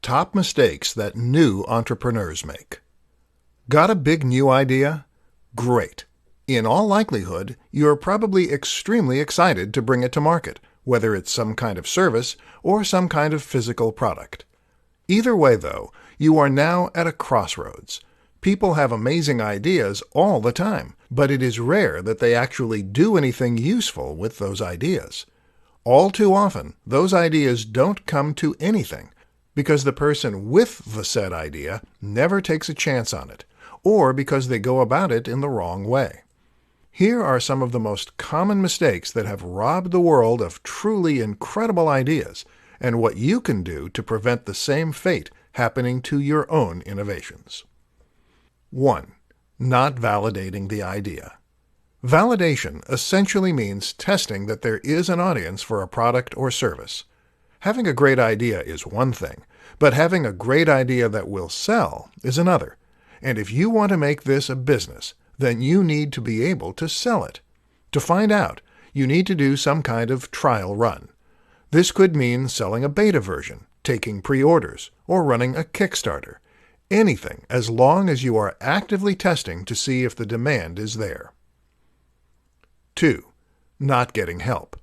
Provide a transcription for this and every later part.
Top mistakes that new entrepreneurs make. Got a big new idea? Great. In all likelihood, you're probably extremely excited to bring it to market, whether it's some kind of service or some kind of physical product. Either way, though, you are now at a crossroads. People have amazing ideas all the time, but it is rare that they actually do anything useful with those ideas. All too often, those ideas don't come to anything because the person with the said idea never takes a chance on it, or because they go about it in the wrong way. Here are some of the most common mistakes that have robbed the world of truly incredible ideas, and what you can do to prevent the same fate happening to your own innovations. 1. Not validating the idea. Validation essentially means testing that there is an audience for a product or service. Having a great idea is one thing, but having a great idea that will sell is another. And if you want to make this a business, then you need to be able to sell it. To find out, you need to do some kind of trial run. This could mean selling a beta version, taking pre-orders, or running a Kickstarter. Anything as long as you are actively testing to see if the demand is there. 2. Not getting help.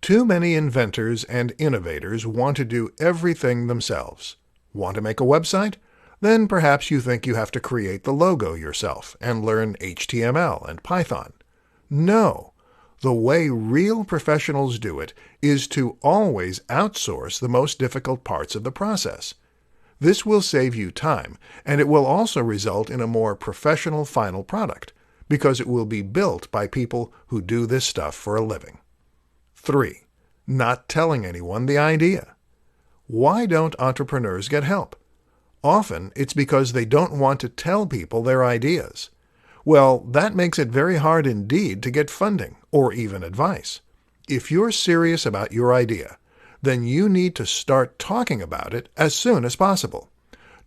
Too many inventors and innovators want to do everything themselves. Want to make a website? Then perhaps you think you have to create the logo yourself and learn HTML and Python. No. The way real professionals do it is to always outsource the most difficult parts of the process. This will save you time, and it will also result in a more professional final product, because it will be built by people who do this stuff for a living. 3. Not telling anyone the idea. Why don't entrepreneurs get help? Often it's because they don't want to tell people their ideas. Well, that makes it very hard indeed to get funding or even advice. If you're serious about your idea, then you need to start talking about it as soon as possible.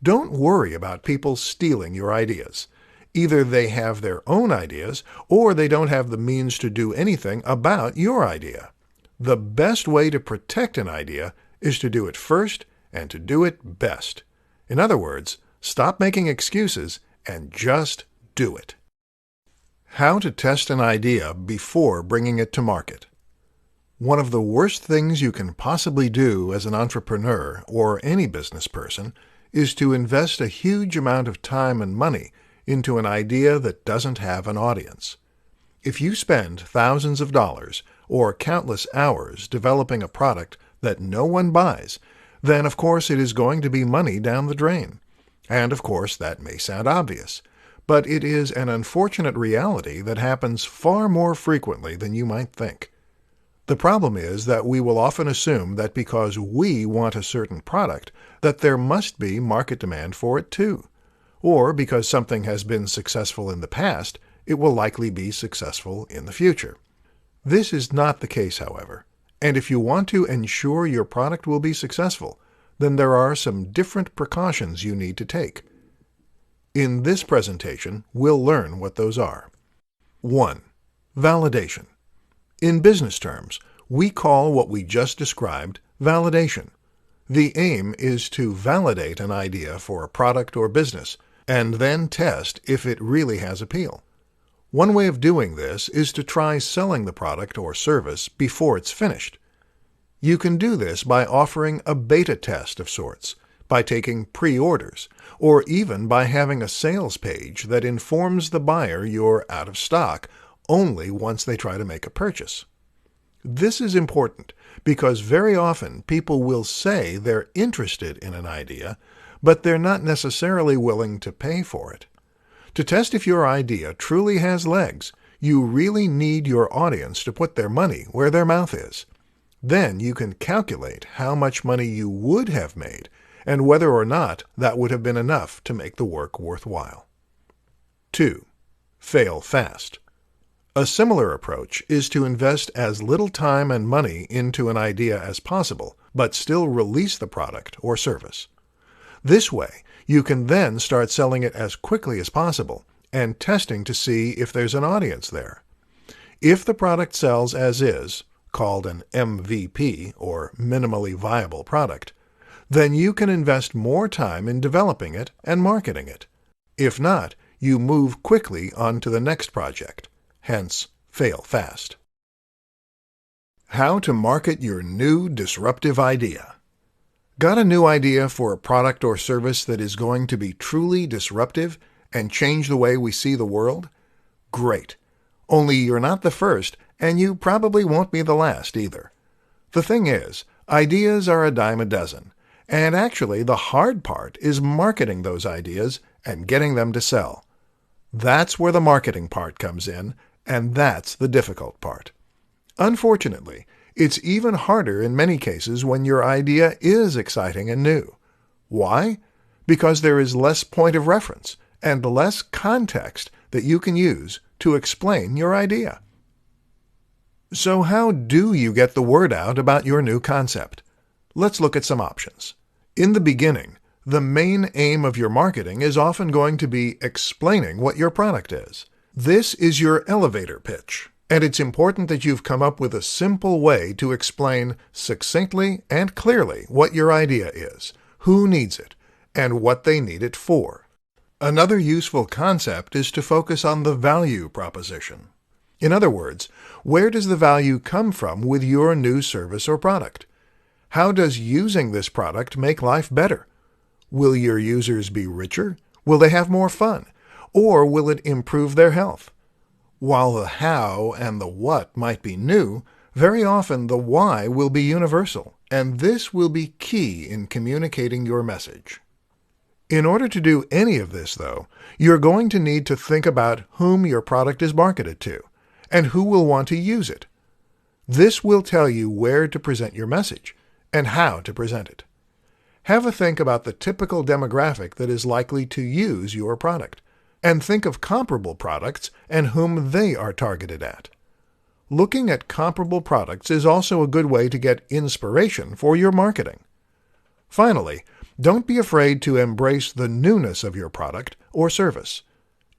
Don't worry about people stealing your ideas. Either they have their own ideas or they don't have the means to do anything about your idea. The best way to protect an idea is to do it first and to do it best. In other words, stop making excuses and just do it. How to test an idea before bringing it to market. One of the worst things you can possibly do as an entrepreneur or any business person is to invest a huge amount of time and money into an idea that doesn't have an audience. If you spend thousands of dollars or countless hours developing a product that no one buys, then of course it is going to be money down the drain. And of course that may sound obvious, but it is an unfortunate reality that happens far more frequently than you might think. The problem is that we will often assume that because we want a certain product, that there must be market demand for it too. Or because something has been successful in the past, it will likely be successful in the future. This is not the case, however. And if you want to ensure your product will be successful, then there are some different precautions you need to take. In this presentation, we'll learn what those are. 1. Validation. In business terms, we call what we just described validation. The aim is to validate an idea for a product or business, and then test if it really has appeal. One way of doing this is to try selling the product or service before it's finished. You can do this by offering a beta test of sorts, by taking pre-orders, or even by having a sales page that informs the buyer you're out of stock only once they try to make a purchase. This is important because very often people will say they're interested in an idea, but they're not necessarily willing to pay for it. To test if your idea truly has legs, you really need your audience to put their money where their mouth is. Then you can calculate how much money you would have made and whether or not that would have been enough to make the work worthwhile. 2. Fail fast. A similar approach is to invest as little time and money into an idea as possible, but still release the product or service. This way, you can then start selling it as quickly as possible and testing to see if there's an audience there. If the product sells as is, called an MVP or minimally viable product, then you can invest more time in developing it and marketing it. If not, you move quickly on to the next project, hence fail fast. How to market your new disruptive idea. Got a new idea for a product or service that is going to be truly disruptive and change the way we see the world? Great. Only you're not the first, and you probably won't be the last either. The thing is, ideas are a dime a dozen, and actually the hard part is marketing those ideas and getting them to sell. That's where the marketing part comes in, and that's the difficult part. Unfortunately, it's even harder in many cases when your idea is exciting and new. Why? Because there is less point of reference and less context that you can use to explain your idea. So how do you get the word out about your new concept? Let's look at some options. In the beginning, the main aim of your marketing is often going to be explaining what your product is. This is your elevator pitch, and it's important that you've come up with a simple way to explain succinctly and clearly what your idea is, who needs it, and what they need it for. Another useful concept is to focus on the value proposition. In other words, where does the value come from with your new service or product? How does using this product make life better? Will your users be richer? Will they have more fun? Or will it improve their health? While the how and the what might be new, very often the why will be universal, and this will be key in communicating your message. In order to do any of this, though, you're going to need to think about whom your product is marketed to, and who will want to use it. This will tell you where to present your message, and how to present it. Have a think about the typical demographic that is likely to use your product, and think of comparable products and whom they are targeted at. Looking at comparable products is also a good way to get inspiration for your marketing. Finally, don't be afraid to embrace the newness of your product or service.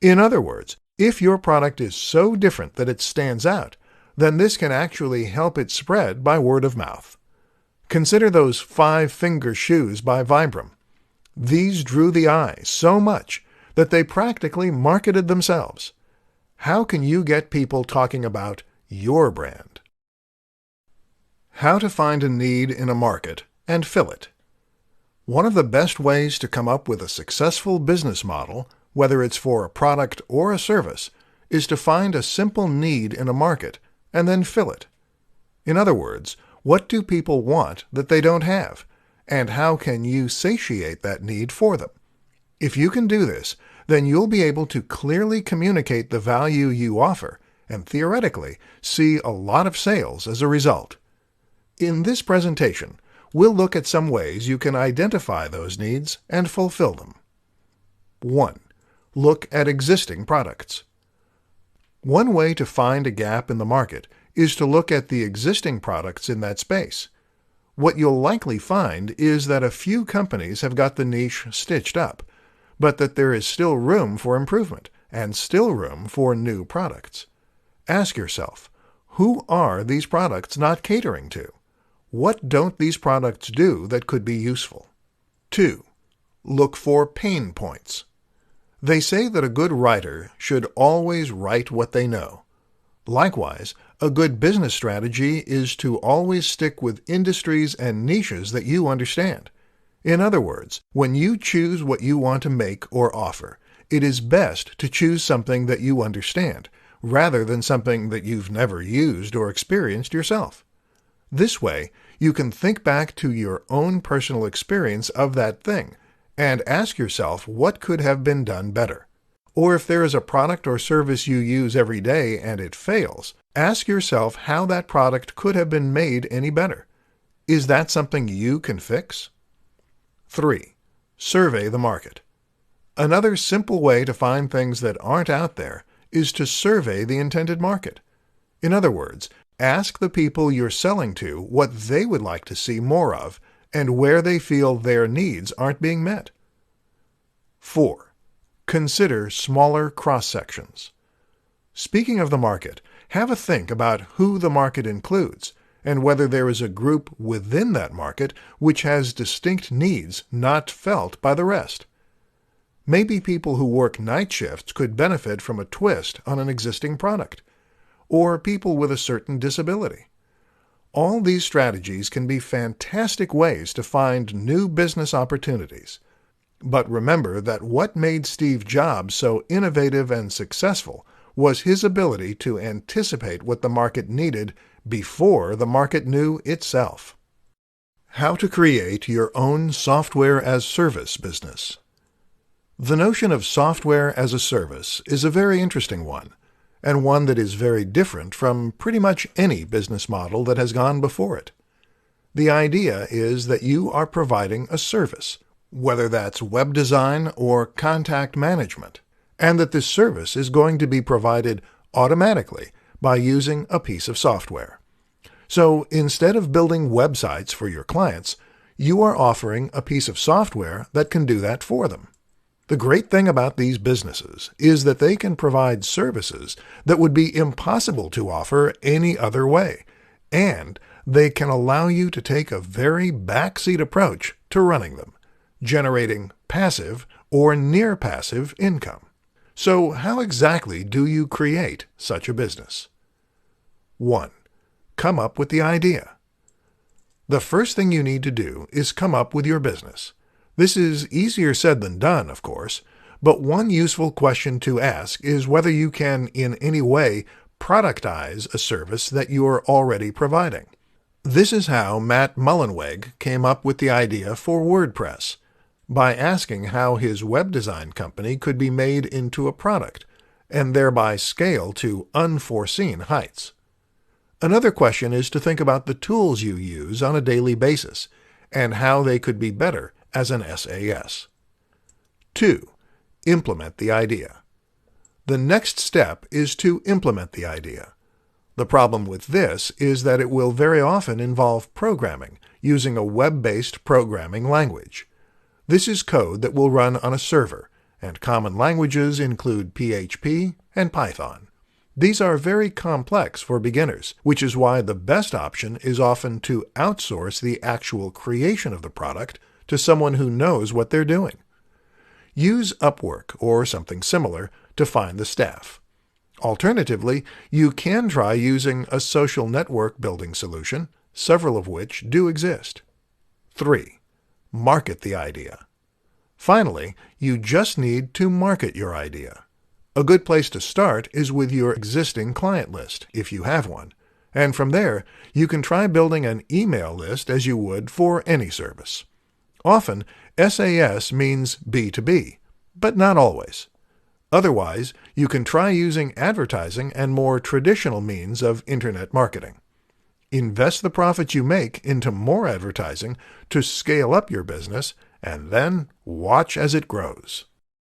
In other words, if your product is so different that it stands out, then this can actually help it spread by word of mouth. Consider those 5-finger shoes by Vibram. These drew the eye so much that they practically marketed themselves. How can you get people talking about your brand? How to find a need in a market and fill it. One of the best ways to come up with a successful business model, whether it's for a product or a service, is to find a simple need in a market and then fill it. In other words, what do people want that they don't have, and how can you satiate that need for them? If you can do this, then you'll be able to clearly communicate the value you offer and theoretically see a lot of sales as a result. In this presentation, we'll look at some ways you can identify those needs and fulfill them. 1. Look at existing products. One way to find a gap in the market is to look at the existing products in that space. What you'll likely find is that a few companies have got the niche stitched up, but that there is still room for improvement and still room for new products. Ask yourself, who are these products not catering to? What don't these products do that could be useful? 2. Look for pain points. They say that a good writer should always write what they know. Likewise, a good business strategy is to always stick with industries and niches that you understand. In other words, when you choose what you want to make or offer, it is best to choose something that you understand, rather than something that you've never used or experienced yourself. This way, you can think back to your own personal experience of that thing and ask yourself what could have been done better. Or if there is a product or service you use every day and it fails, ask yourself how that product could have been made any better. Is that something you can fix? 3. Survey the market. Another simple way to find things that aren't out there is to survey the intended market. In other words, ask the people you're selling to what they would like to see more of and where they feel their needs aren't being met. 4. Consider smaller cross-sections. Speaking of the market, have a think about who the market includes and whether there is a group within that market which has distinct needs not felt by the rest. Maybe people who work night shifts could benefit from a twist on an existing product, or people with a certain disability. All these strategies can be fantastic ways to find new business opportunities. But remember that what made Steve Jobs so innovative and successful was his ability to anticipate what the market needed before the market knew itself. How to create your own software-as-service business. The notion of software as a service is a very interesting one, and one that is very different from pretty much any business model that has gone before it. The idea is that you are providing a service, whether that's web design or contact management, and that this service is going to be provided automatically by using a piece of software. So instead of building websites for your clients, you are offering a piece of software that can do that for them. The great thing about these businesses is that they can provide services that would be impossible to offer any other way, and they can allow you to take a very backseat approach to running them, generating passive or near-passive income. So how exactly do you create such a business? 1. Come up with the idea. The first thing you need to do is come up with your business. This is easier said than done, of course, but one useful question to ask is whether you can in any way productize a service that you are already providing. This is how Matt Mullenweg came up with the idea for WordPress, by asking how his web design company could be made into a product, and thereby scale to unforeseen heights. Another question is to think about the tools you use on a daily basis, and how they could be better as an SAS. 2. Implement the idea. The next step is to implement the idea. The problem with this is that it will very often involve programming using a web-based programming language. This is code that will run on a server, and common languages include PHP and Python. These are very complex for beginners, which is why the best option is often to outsource the actual creation of the product to someone who knows what they're doing. Use Upwork or something similar to find the staff. Alternatively, you can try using a social network building solution, several of which do exist. 3. Market the idea. Finally, you just need to market your idea. A good place to start is with your existing client list, if you have one, and from there, you can try building an email list as you would for any service. Often, SAS means B2B, but not always. Otherwise, you can try using advertising and more traditional means of internet marketing. Invest the profits you make into more advertising to scale up your business, and then watch as it grows.